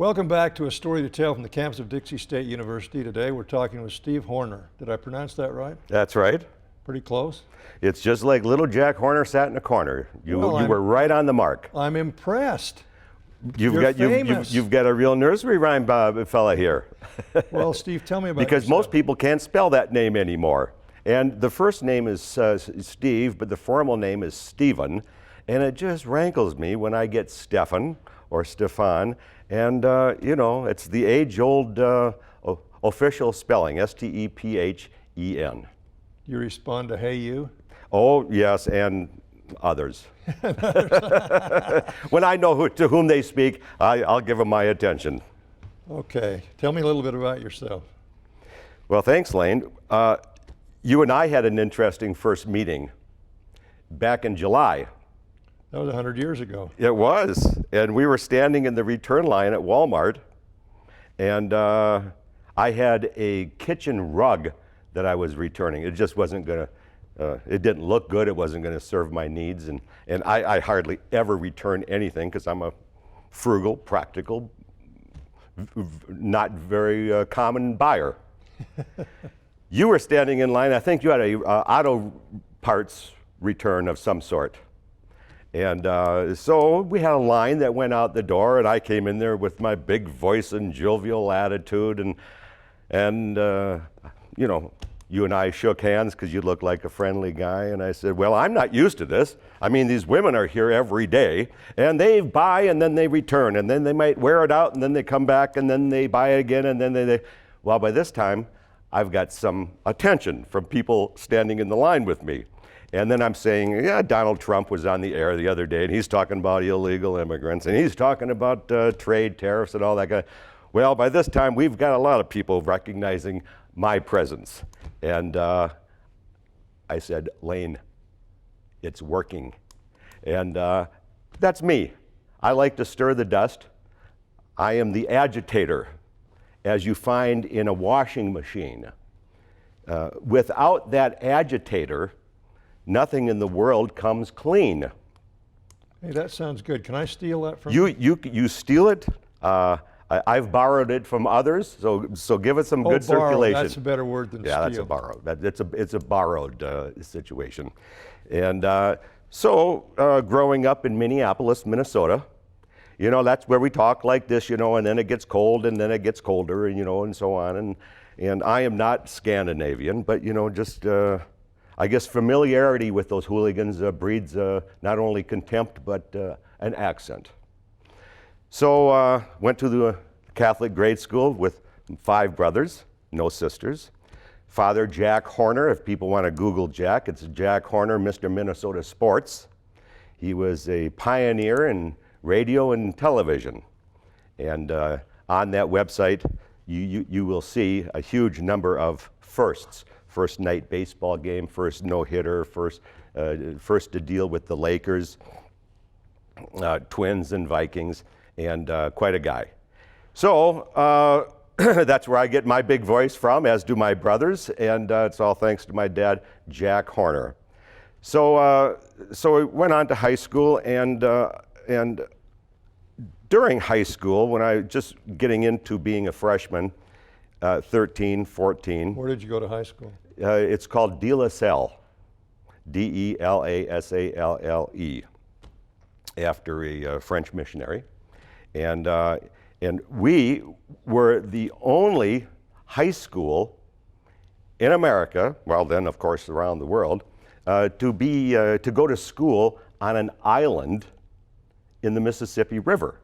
Welcome back to A Story to Tell from the campus of Dixie State University. Today we're talking with Steve Horner. Did I pronounce that right? That's right. Pretty close? It's just like little Jack Horner sat in a corner. You were right on the mark. I'm impressed. You've got a real nursery rhyme fella here. Well, Steve, tell me about Because yourself. most people can't spell that name anymore. And the first name is Steve, but the formal name is Stephen. And it just rankles me when I get Stefan or Stefan. And, it's the age-old official spelling, S-T-E-P-H-E-N. You respond to hey you? Oh, yes, and others. When I know to whom they speak, I'll give them my attention. Okay, tell me a little bit about yourself. Well, thanks, Lane. You and I had an interesting first meeting back in July. That was 100 years ago. It was, and we were standing in the return line at Walmart, and I had a kitchen rug that I was returning. It just wasn't gonna, it didn't look good, it wasn't gonna serve my needs, and I hardly ever return anything because I'm a frugal, practical, not very common buyer. You were standing in line, I think you had a auto parts return of some sort. And so we had a line that went out the door, and I came in there with my big voice and jovial attitude, and you and I shook hands because you looked like a friendly guy, and I said, well, I'm not used to this. I mean, these women are here every day, and they buy and then they return, and then they might wear it out, and then they come back, and then they buy it again, and then well, by this time, I've got some attention from people standing in the line with me. And then I'm saying, yeah, Donald Trump was on the air the other day, and he's talking about illegal immigrants, and he's talking about trade tariffs and all that kind of. Well, by this time, we've got a lot of people recognizing my presence. And I said, Lane, it's working. And that's me. I like to stir the dust. I am the agitator, as you find in a washing machine. Without that agitator, nothing in the world comes clean. Hey, that sounds good. Can I steal that from you? You steal it. I've borrowed it from others, so give it some good circulation. That's a better word than steal. Yeah, that's a borrowed. It's a borrowed situation. And so growing up in Minneapolis, Minnesota, that's where we talk like this, and then it gets cold, and then it gets colder, and so on. And I am not Scandinavian, but just. I guess familiarity with those hooligans breeds not only contempt, but an accent. So went to the Catholic grade school with 5 brothers, no sisters. Father Jack Horner, if people want to Google Jack, it's Jack Horner, Mr. Minnesota Sports. He was a pioneer in radio and television. And on that website, you will see a huge number of firsts. First night baseball game, first no-hitter, first to deal with the Lakers, Twins and Vikings, and quite a guy. So that's where I get my big voice from, as do my brothers, and it's all thanks to my dad, Jack Horner. So I went on to high school, and during high school, when I was just getting into being a freshman, 13, 14. Where did you go to high school? It's called De La Salle, D-E-L-A-S-A-L-L-E, after a French missionary. And we were the only high school in America, well then of course around the world, to go to school on an island in the Mississippi River.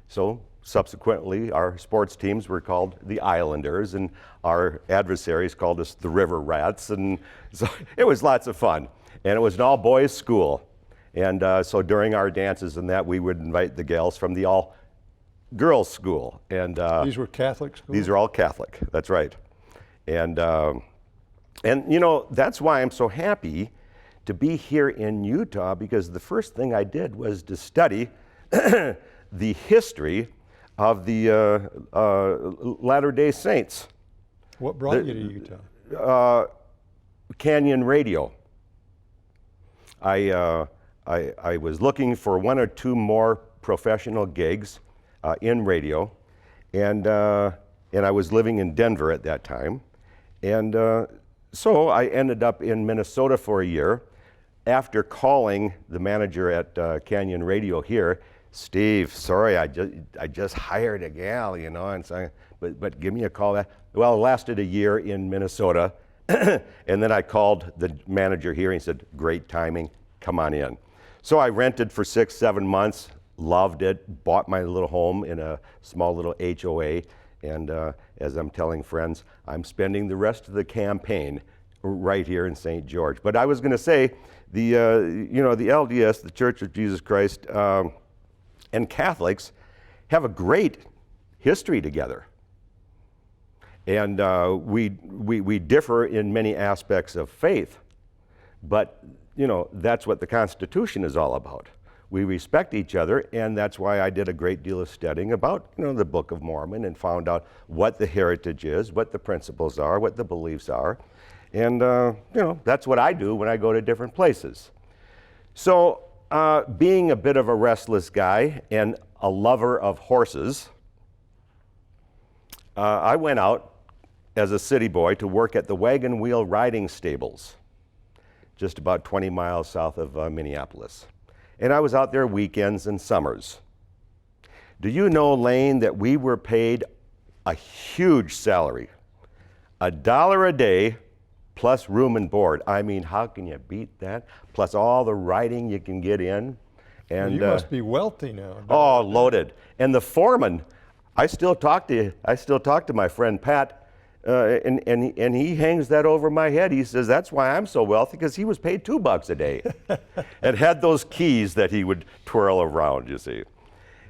So subsequently, our sports teams were called the Islanders, and our adversaries called us the River Rats, and so it was lots of fun. And it was an all-boys school, and so during our dances and that, we would invite the gals from the all-girls school. And these were Catholic schools? These are all Catholic, that's right. And that's why I'm so happy to be here in Utah, because the first thing I did was to study the history of the Latter-day Saints. What brought you to Utah? Canyon Radio. I was looking for 1 or 2 more professional gigs in radio, and I was living in Denver at that time. And so I ended up in Minnesota for a year. After calling the manager at Canyon Radio here, Steve, sorry, I just hired a gal, you know, and so, but give me a call back. Well, it lasted a year in Minnesota, and then I called the manager here, and he said, great timing, come on in. So I rented for 6-7 months, loved it, bought my little home in a small little HOA, and as I'm telling friends, I'm spending the rest of the campaign right here in St. George. But I was going to say, the LDS, the Church of Jesus Christ, and Catholics have a great history together. And we differ in many aspects of faith, but that's what the Constitution is all about. We respect each other, and that's why I did a great deal of studying about the Book of Mormon and found out what the heritage is, what the principles are, what the beliefs are. And that's what I do when I go to different places. So being a bit of a restless guy and a lover of horses, I went out as a city boy to work at the Wagon-Wheel riding stables, just about 20 miles south of Minneapolis. And I was out there weekends and summers. Do you know, Lane, that we were paid a huge salary, $1 a day plus room and board? I mean, how can you beat that? Plus all the riding you can get in. And you must be wealthy now. Oh, loaded. And the foreman, I still talk to my friend Pat, and he hangs that over my head. He says, that's why I'm so wealthy, because he was paid $2 a day and had those keys that he would twirl around, you see.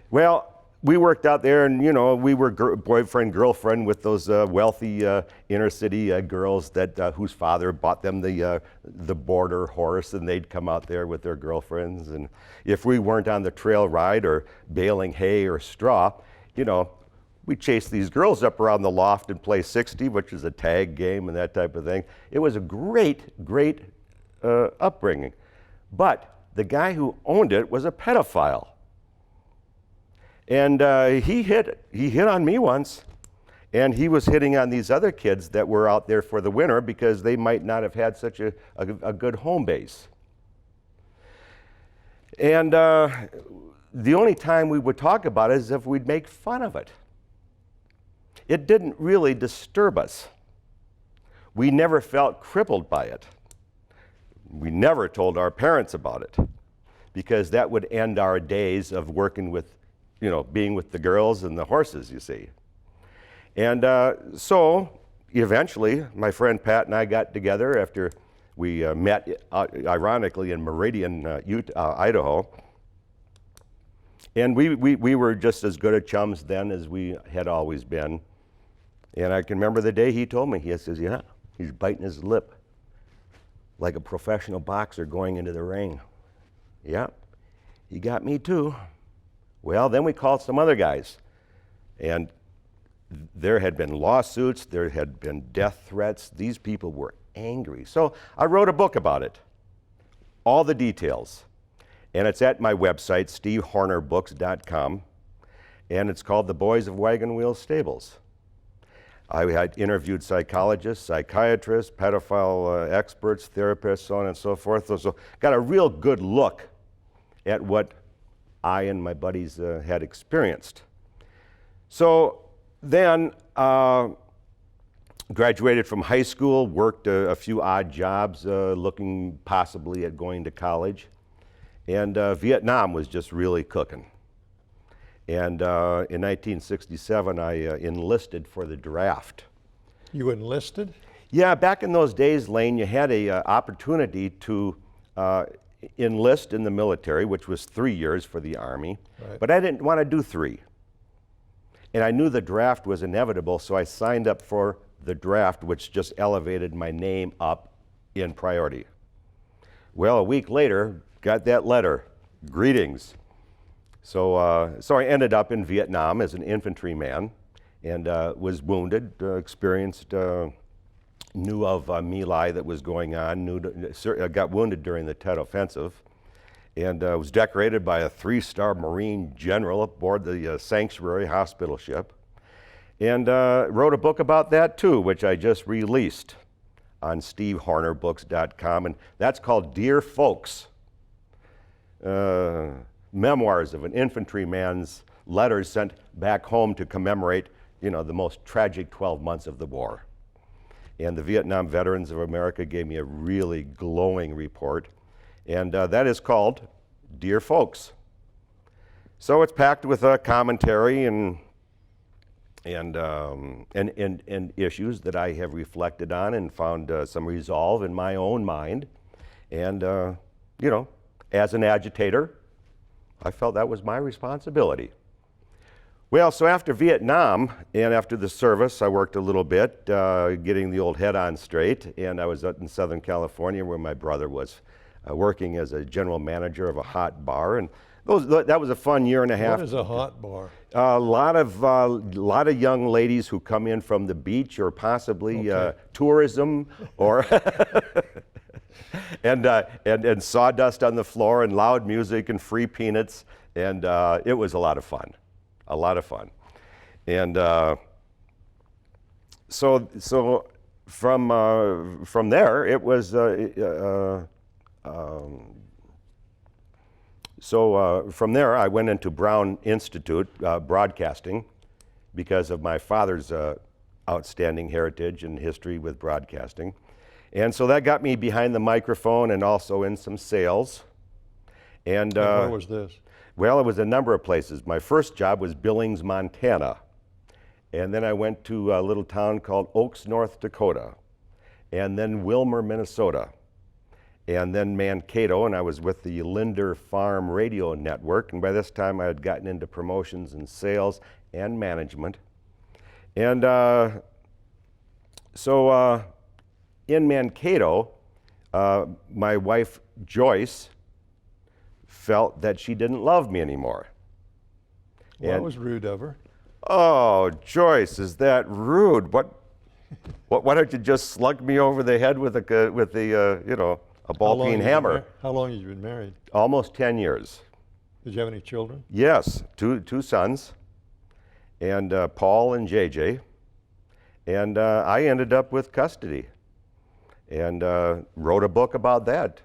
Well, we worked out there, and we were boyfriend, girlfriend with those wealthy inner city girls that whose father bought them the border horse, and they'd come out there with their girlfriends. And if we weren't on the trail ride or baling hay or straw, we chased these girls up around the loft and play 60, which is a tag game and that type of thing. It was a great upbringing. But the guy who owned it was a pedophile. And he hit on me once, and he was hitting on these other kids that were out there for the winter because they might not have had such a good home base. And the only time we would talk about it is if we'd make fun of it. It didn't really disturb us. We never felt crippled by it. We never told our parents about it, because that would end our days of working with, being with the girls and the horses, you see. And so eventually my friend Pat and I got together after we met, ironically, in Meridian, Idaho. And we were just as good at chums then as we had always been. And I can remember the day he told me, he says, yeah, he's biting his lip like a professional boxer going into the ring. Yeah, he got me too. Well, then we called some other guys, and there had been lawsuits, there had been death threats. These people were angry. So I wrote a book about it, all the details. And it's at my website, stevehornerbooks.com, and it's called The Boys of Wagon-Wheel Stables. I had interviewed psychologists, psychiatrists, pedophile experts, therapists, so on and so forth. So got a real good look at what I and my buddies had experienced. So then graduated from high school, worked a few odd jobs, looking possibly at going to college. And Vietnam was just really cooking. And in 1967, I enlisted for the draft. You enlisted? Yeah, back in those days, Lane, you had an opportunity to enlist in the military, which was 3 years for the Army. Right. But I didn't want to do 3. And I knew the draft was inevitable, so I signed up for the draft, which just elevated my name up in priority. Well, a week later, got that letter, greetings. So I ended up in Vietnam as an infantryman, and was wounded, experienced, knew of My Lai that was going on, got wounded during the Tet Offensive, and was decorated by a 3-star Marine general aboard the Sanctuary hospital ship. And wrote a book about that too, which I just released on stevehornerbooks.com, and that's called Dear Folks, Memoirs of an Infantryman's Letters Sent Back Home to Commemorate, the most tragic 12 months of the war. And the Vietnam Veterans of America gave me a really glowing report, and that is called Dear Folks. So it's packed with commentary and issues that I have reflected on and found some resolve in my own mind. And, as an agitator, I felt that was my responsibility. Well, so after Vietnam and after the service, I worked a little bit getting the old head on straight, and I was up in Southern California where my brother was working as a general manager of a hot bar, and that was a fun year and a half. What is a hot bar? A lot of young ladies who come in from the beach or possibly tourism, or and sawdust on the floor and loud music and free peanuts, and it was a lot of fun, and so from there it was. From there, I went into Brown Institute Broadcasting because of my father's outstanding heritage and history with broadcasting. And so that got me behind the microphone and also in some sales. And where was this? Well, it was a number of places. My first job was Billings, Montana. And then I went to a little town called Oaks, North Dakota. And then Wilmer, Minnesota. And then Mankato, and I was with the Linder Farm Radio Network, and by this time I had gotten into promotions and sales and management. And so in Mankato, my wife Joyce felt that she didn't love me anymore. Well, that was rude of her. Oh, Joyce, is that rude? Why don't you just slug me over the head with a ball-peen hammer? How long have you been married? Almost 10 years. Did you have any children? Yes, two sons, and Paul and JJ. And I ended up with custody and wrote a book about that,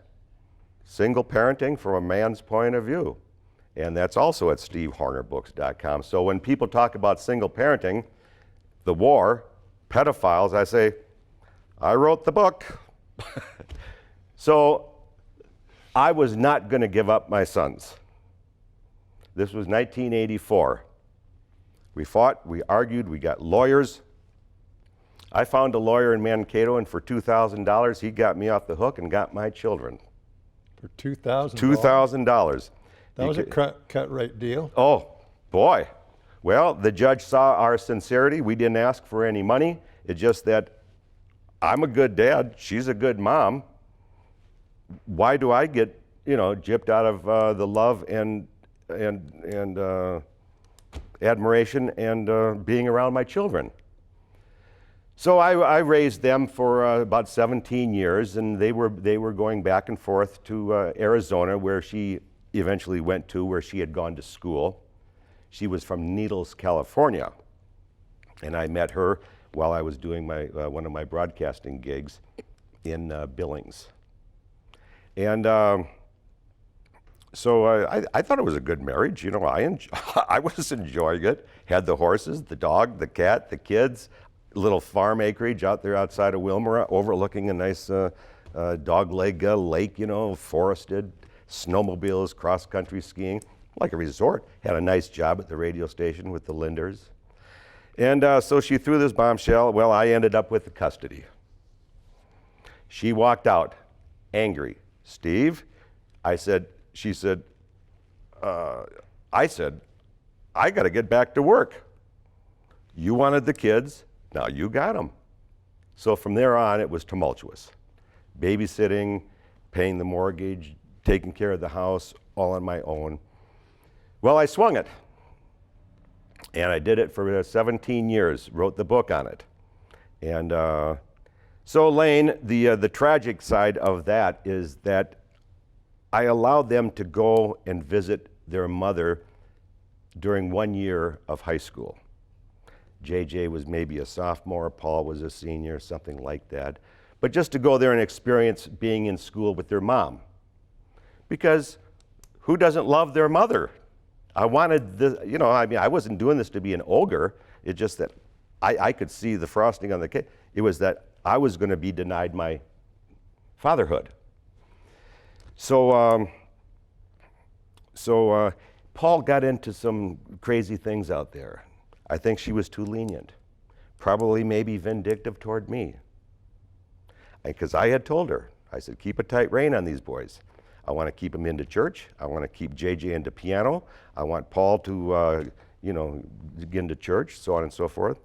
Single Parenting from a Man's Point of View. And that's also at stevehornerbooks.com. So when people talk about single parenting, the war, pedophiles, I say, I wrote the book. So I was not going to give up my sons. This was 1984. We fought, we argued, we got lawyers. I found a lawyer in Mankato, and for $2,000, he got me off the hook and got my children. For $2,000? $2,000. That was a cut rate deal? Oh, boy. Well, the judge saw our sincerity. We didn't ask for any money. It's just that I'm a good dad. She's a good mom. Why do I get, gypped out of the love and admiration and being around my children? So I raised them for about 17 years, and they were going back and forth to Arizona, where she eventually went to, where she had gone to school. She was from Needles, California, and I met her while I was doing one of my broadcasting gigs in Billings. And so I thought it was a good marriage. I was enjoying it. Had the horses, the dog, the cat, the kids, little farm acreage out there outside of Wilmer, overlooking a nice dogleg lake, forested, snowmobiles, cross-country skiing, like a resort. Had a nice job at the radio station with the Linders. And so she threw this bombshell. Well, I ended up with the custody. She walked out, angry. Steve, I said, I got to get back to work. You wanted the kids, now you got them. So from there on, it was tumultuous. Babysitting, paying the mortgage, taking care of the house, all on my own. Well, I swung it. And I did it for 17 years, wrote the book on it. And so Lane, the tragic side of that is that I allowed them to go and visit their mother during 1 year of high school. JJ was maybe a sophomore, Paul was a senior, something like that. But just to go there and experience being in school with their mom. Because who doesn't love their mother? I wanted this, I wasn't doing this to be an ogre. It's just that I could see the frosting on the cake. It was that I was going to be denied my fatherhood. So Paul got into some crazy things out there. I think she was too lenient, probably maybe vindictive toward me. Because I had told her, I said, keep a tight rein on these boys. I want to keep them into church. I want to keep JJ into piano. I want Paul to, get into church, so on and so forth.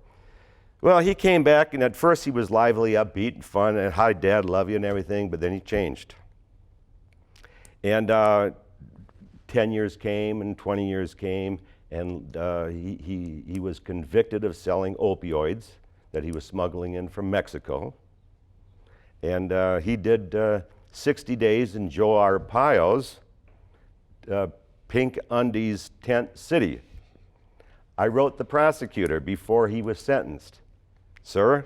Well, he came back, and at first he was lively, upbeat, and fun, and hi, Dad, love you, and everything, but then he changed. And 10 years came, and 20 years came, and he was convicted of selling opioids that he was smuggling in from Mexico. And he did 60 days in Joe Arpaio's Pink Undies tent city. I wrote the prosecutor before he was sentenced. Sir,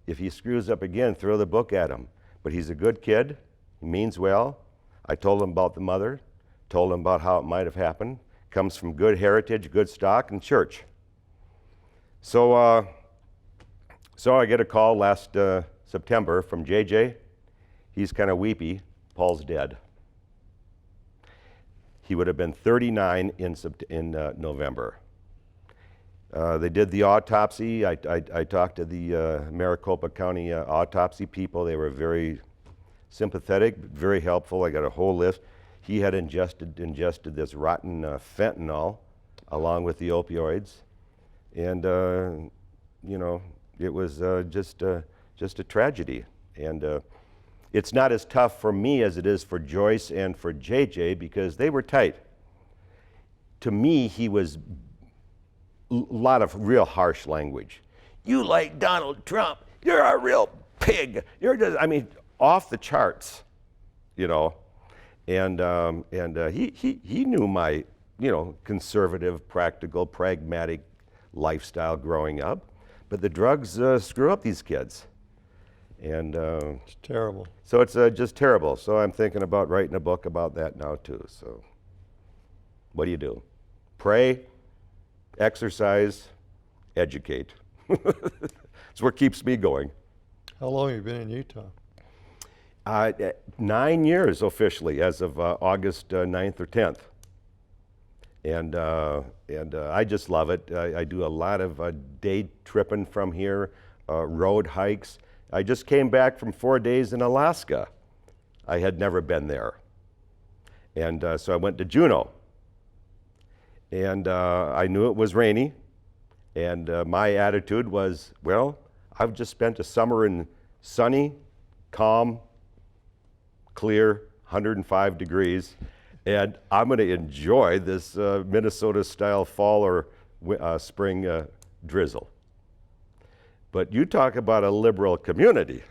if he screws up again, throw the book at him. But he's a good kid. He means well. I told him about the mother, told him about how it might have happened. Comes from good heritage, good stock, and church. So I get a call last September from JJ. He's kind of weepy. Paul's dead. He would have been 39 in November. They did the autopsy. I talked to the Maricopa County autopsy people. They were very sympathetic, very helpful. I got a whole list. He had ingested this rotten fentanyl along with the opioids. And, it was just a tragedy. And it's not as tough for me as it is for Joyce and for JJ because they were tight. To me, he was a lot of real harsh language. You like Donald Trump. You're a real pig. You're just, off the charts, And he knew my, conservative, practical, pragmatic lifestyle growing up. But the drugs screw up these kids. And It's terrible. so it's just terrible. So I'm thinking about writing a book about that now too. So what do? Pray, exercise, educate. It's what keeps me going. How long have you been in Utah? 9 years officially as of August 9th or 10th. And I just love it. I do a lot of day tripping from here, road hikes. I just came back from 4 days in Alaska. I had never been there. And so I went to Juneau. And I knew it was rainy. And my attitude was, well, I've just spent a summer in sunny, calm, clear, 105 degrees. And I'm going to enjoy this Minnesota-style fall or spring drizzle. But you talk about a liberal community.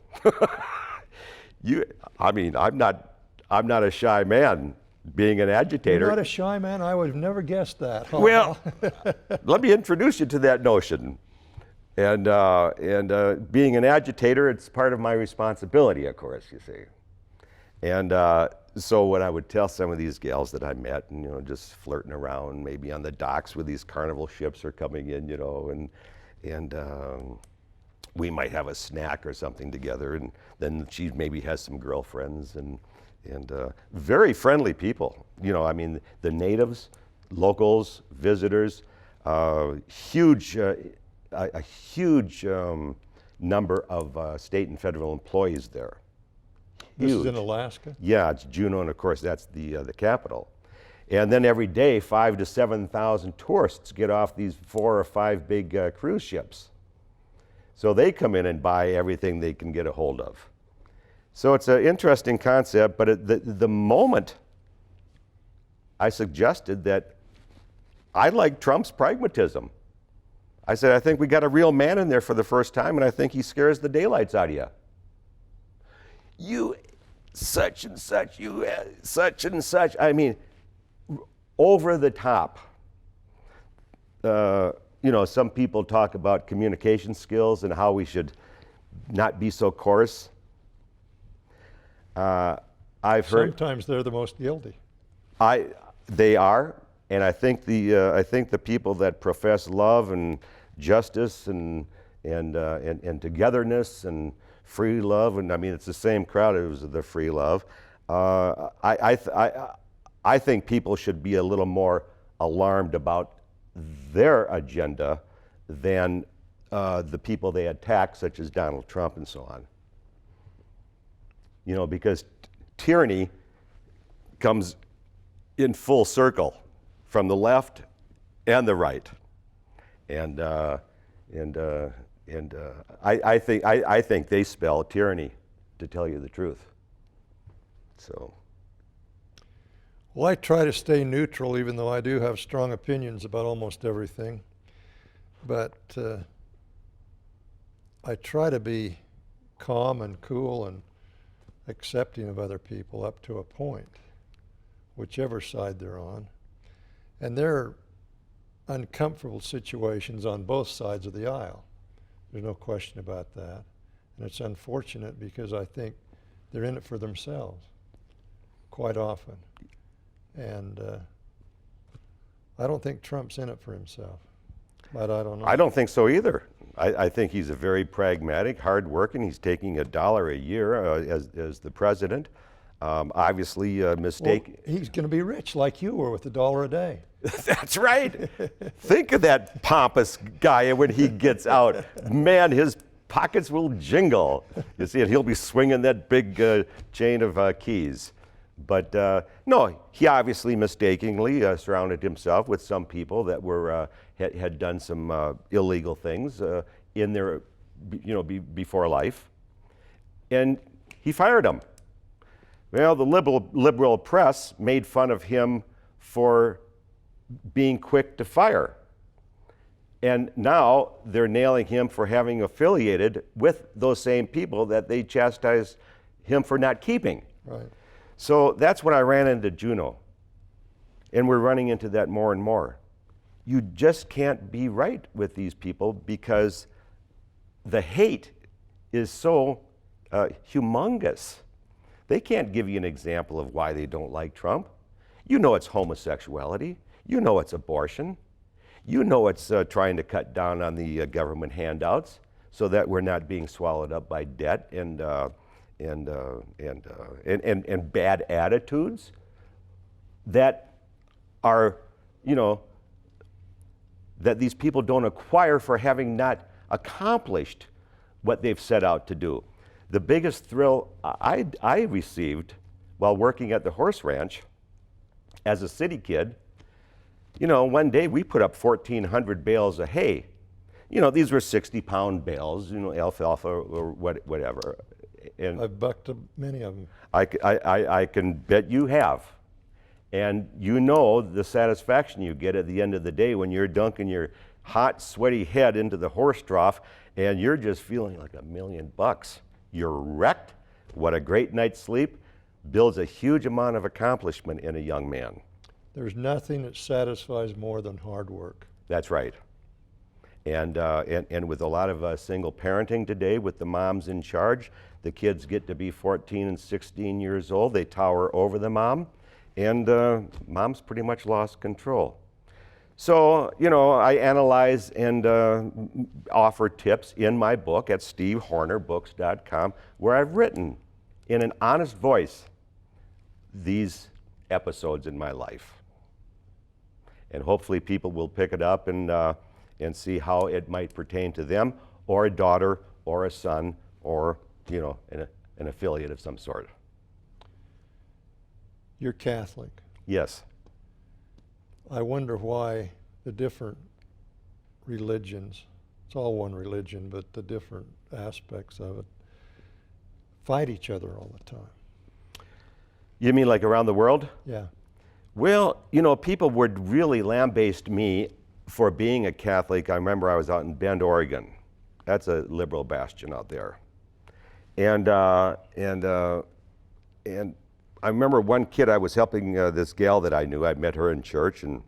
I'm not a shy man. Being an agitator. You're not a shy man? I would have never guessed that. Well, let me introduce you to that notion. And being an agitator, it's part of my responsibility, of course, you see. And so what I would tell some of these gals that I met, and just flirting around, maybe on the docks where these Carnival ships are coming in, and we might have a snack or something together, and then she maybe has some girlfriends, and very friendly people. The natives, locals, visitors, a huge number of state and federal employees there. This Huge. is in Alaska? Yeah, it's Juneau, and of course that's the capital. And then every day, 5,000 to 7,000 tourists get off these 4 or 5 big cruise ships. So they come in and buy everything they can get a hold of. So it's an interesting concept, but at the moment I suggested that I like Trump's pragmatism. I said, I think we got a real man in there for the first time, and I think he scares the daylights out of you. You such and such, you such and such. Over the top. some people talk about communication skills and how we should not be so coarse. I've heard Sometimes they're the most guilty. they are, and I think the people that profess love and justice and togetherness and free love, and I mean it's the same crowd as the free love. I think people should be a little more alarmed about their agenda than the people they attack, such as Donald Trump and so on. Because tyranny comes in full circle from the left and the right, and I think they spell tyranny, to tell you the truth. So. Well, I try to stay neutral, even though I do have strong opinions about almost everything. But I try to be calm and cool and accepting of other people up to a point, whichever side they're on. And there are uncomfortable situations on both sides of the aisle. There's no question about that. And it's unfortunate because I think they're in it for themselves quite often. And I don't think Trump's in it for himself, but I don't know. I don't think so either. I think he's a very pragmatic, hard-working. He's taking $1 a year as the president. Obviously, mistake. Well, he's going to be rich like you were with $1 a day. That's right. Think of that pompous guy when he gets out. Man, his pockets will jingle. You see, and he'll be swinging that big chain of keys. But no, he obviously mistakenly surrounded himself with some people that were had done some illegal things in their, before life, and he fired them. Well, the liberal press made fun of him for being quick to fire, and now they're nailing him for having affiliated with those same people that they chastised him for not keeping. Right. So that's when I ran into Juneau. And we're running into that more and more. You just can't be right with these people because the hate is so humongous. They can't give you an example of why they don't like Trump. You know it's homosexuality. You know it's abortion. You know it's trying to cut down on the government handouts so that we're not being swallowed up by debt and bad attitudes that are, that these people don't acquire for having not accomplished what they've set out to do. The biggest thrill I received while working at the horse ranch as a city kid, one day we put up 1,400 bales of hay. These were 60-pound bales, alfalfa or whatever. And I've bucked many of them. I can bet you have. And the satisfaction you get at the end of the day when you're dunking your hot, sweaty head into the horse trough and you're just feeling like $1 million. You're wrecked. What a great night's sleep. Builds a huge amount of accomplishment in a young man. There's nothing that satisfies more than hard work. That's right. And with a lot of single parenting today, with the moms in charge, the kids get to be 14 and 16 years old. They tower over the mom, and mom's pretty much lost control. So, I analyze and offer tips in my book at stevehornerbooks.com, where I've written in an honest voice these episodes in my life. And hopefully people will pick it up and see how it might pertain to them, or a daughter, or a son, or an affiliate of some sort. You're Catholic. Yes. I wonder why the different religions, it's all one religion, but the different aspects of it, fight each other all the time. You mean like around the world? Yeah. Well, people would really lambaste me for being a Catholic. I remember I was out in Bend, Oregon. That's a liberal bastion out there. And I remember one kid, I was helping this gal that I knew. I met her in church, and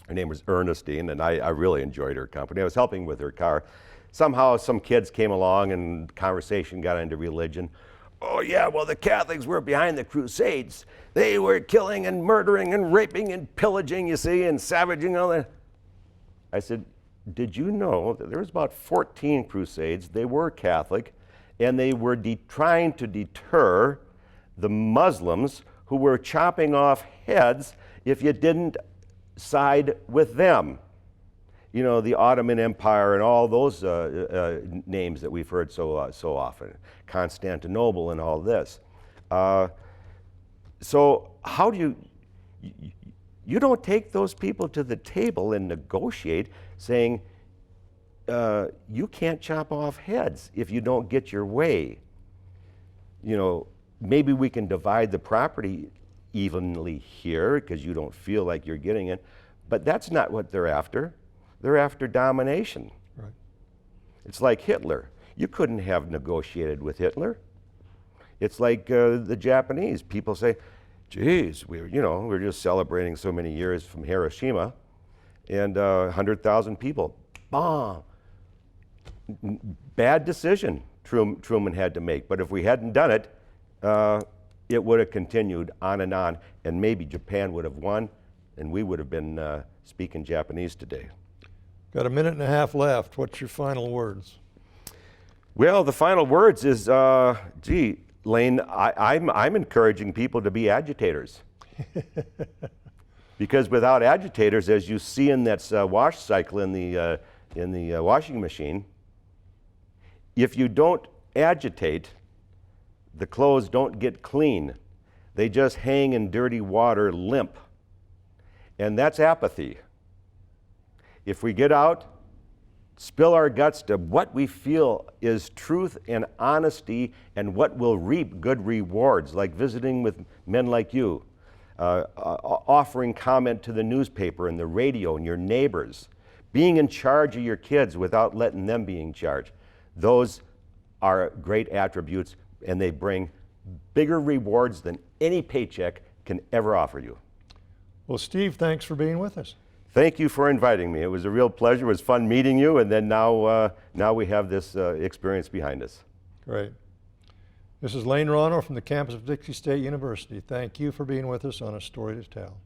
Her name was Ernestine, and I really enjoyed her company. I was helping with her car. Somehow some kids came along and conversation got into religion. Oh yeah, well the Catholics were behind the Crusades. They were killing and murdering and raping and pillaging, you see, and savaging all that. I said, did you know that there was about 14 Crusades? They were Catholic, and they were trying to deter the Muslims who were chopping off heads if you didn't side with them. You know, the Ottoman Empire and all those names that we've heard so often, Constantinople and all this. So how do you don't take those people to the table and negotiate saying, you can't chop off heads if you don't get your way. You know, maybe we can divide the property evenly here because you don't feel like you're getting it, but that's not what they're after. They're after domination. Right. It's like Hitler. You couldn't have negotiated with Hitler. It's like the Japanese. People say, geez, we're just celebrating so many years from Hiroshima, and 100,000 people, bomb. Bad decision Truman had to make, but if we hadn't done it, it would have continued on, and maybe Japan would have won, and we would have been speaking Japanese today. Got a minute and a half left. What's your final words? Well, the final words is, gee, Lane, I'm encouraging people to be agitators. Because without agitators, as you see in that wash cycle in the washing machine, if you don't agitate, the clothes don't get clean. They just hang in dirty water limp. And that's apathy. If we get out, spill our guts to what we feel is truth and honesty and what will reap good rewards, like visiting with men like you, offering comment to the newspaper and the radio and your neighbors, being in charge of your kids without letting them be in charge. Those are great attributes, and they bring bigger rewards than any paycheck can ever offer you. Well, Steve, thanks for being with us. Thank you for inviting me. It was a real pleasure. It was fun meeting you, and then now we have this experience behind us. Great. This is Lane Ronno from the campus of Dixie State University. Thank you for being with us on A Story to Tell.